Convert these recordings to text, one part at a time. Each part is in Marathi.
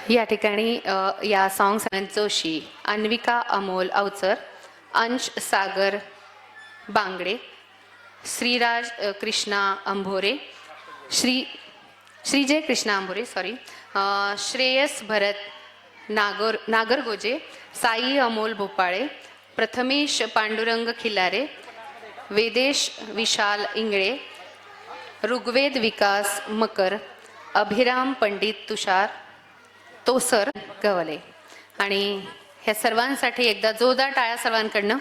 या ठिकाणी या सॉंग जोशी, अन्विका अमोल अवचर, अंश सागर बांगडे, श्रीराज कृष्णा अंभोरे, श्रीजय कृष्णा अंभोरे श्रेयस भरत नागरगोजे, साई अमोल भोपाळे, प्रथमेश पांडुरंग खिलारे, वेदेश विशाल इंगळे, ऋग्वेद विकास मकर, अभिराम पंडित तुषार तोसर गवले. आणि ह्या सर्वांसाठी एकदा जोरदार टाळ्या सर्वांकडनं.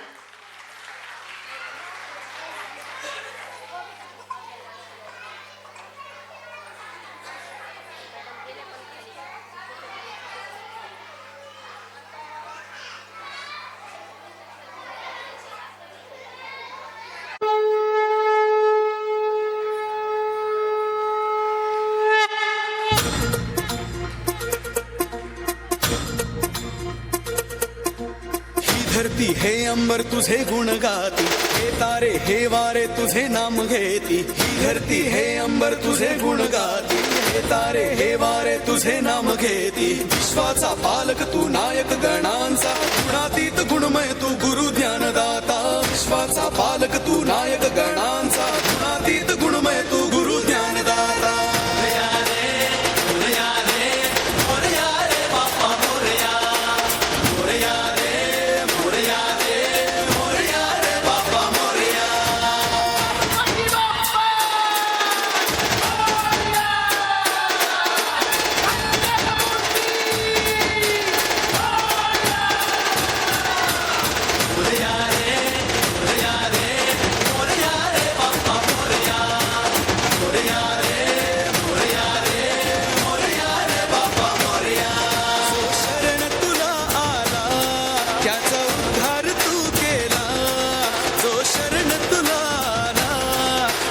धरती हे अंबर तुझे गुण गाती, हे तारे हे वारे तुझे नाम घेती. ही धरती हे अंबर तुझे गुण गाती, हे तारे हे वारे तुझे नाम घेती. विश्वाचा पालक तू नायक गणांचा, गुणातीत गुणमय तू गुरु ज्ञानदाता. विश्वाचा पालक तू नायक गणांचा, गुणातीत गुणमय तू गुरु ज्ञानदाता.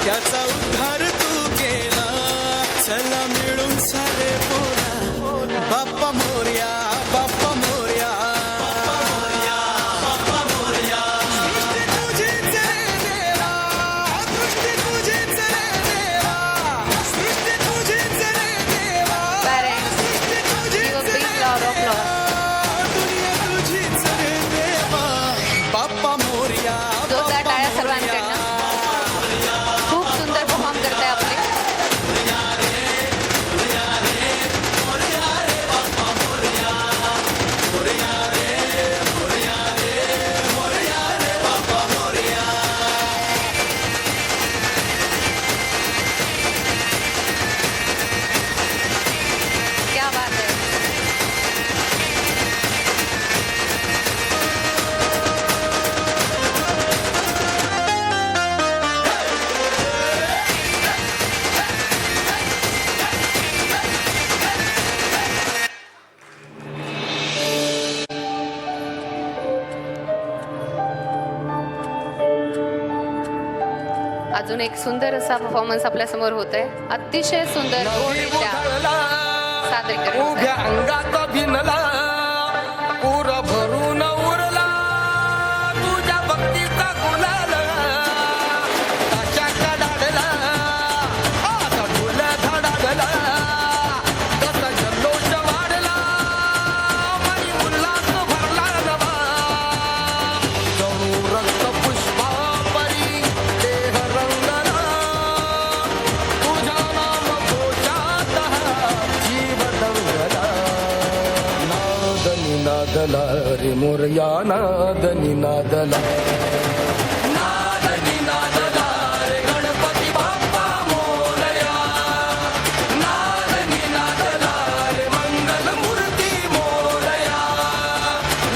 त्याचा उद्धार तू केला, चला मिळून सारे बोला बाप्पा मोरया, बाप्पा मोरया. सृष्टी तुझीच रे देवा, सृष्टी तुझीच रे देवा, सृष्टी तुझीच रे देवा, सृष्टी तुझीच रे देवा, दुनिया तुझीच रे देवा, बाप्पा मोरया. जोरदार टाळ्या सर्वांकडनं. अजून एक सुंदर असा परफॉर्मन्स आपल्या समोर होत आहे. अतिशय सुंदर सादरीकरण. उभ्या अंगात भिनला पूर भरून उरला, तुझ्या भक्तीचा गुलाल ताच्या कडाडला, आता फुल धडाडला, तसा जल्लोष वाढला, मनी उल्हास भरला नवा, जणू रक्त पुष्पा परी देह रंगला, तुझ्या नाम घोषात जीव दंगला. नादनी नादला रे मोरया, नादनी नादला, नादनी नादला रे गणपती बाप्पा मोरया, नादनी नादला रे मंगल मूर्ती मोरया,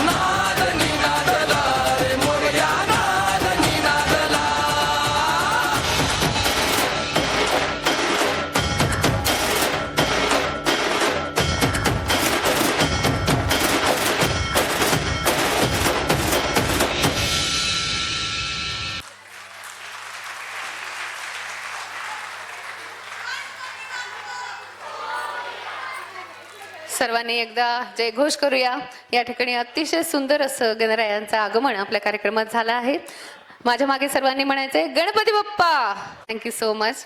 नादनी नादला रे मोरया, नादनी नादला. सर्वांनी एकदा जयघोष करूया. या ठिकाणी अतिशय सुंदर असं गणरायांचं आगमन आपल्या कार्यक्रमात झालं आहे. माझ्या मागे सर्वांनी म्हणायचंय Ganpati Bappa. Thank you so much.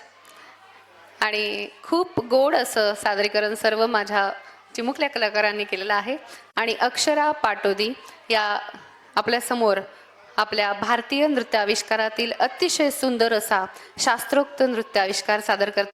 आणि खूप गोड असं सादरीकरण सर्व माझ्या चिमुकल्या कलाकारांनी केलेला आहे. आणि अक्षरा पाटोदी या आपल्या समोर आपल्या भारतीय नृत्य आविष्कारातील अतिशय सुंदर असा शास्त्रोक्त नृत्य आविष्कार सादर करतात.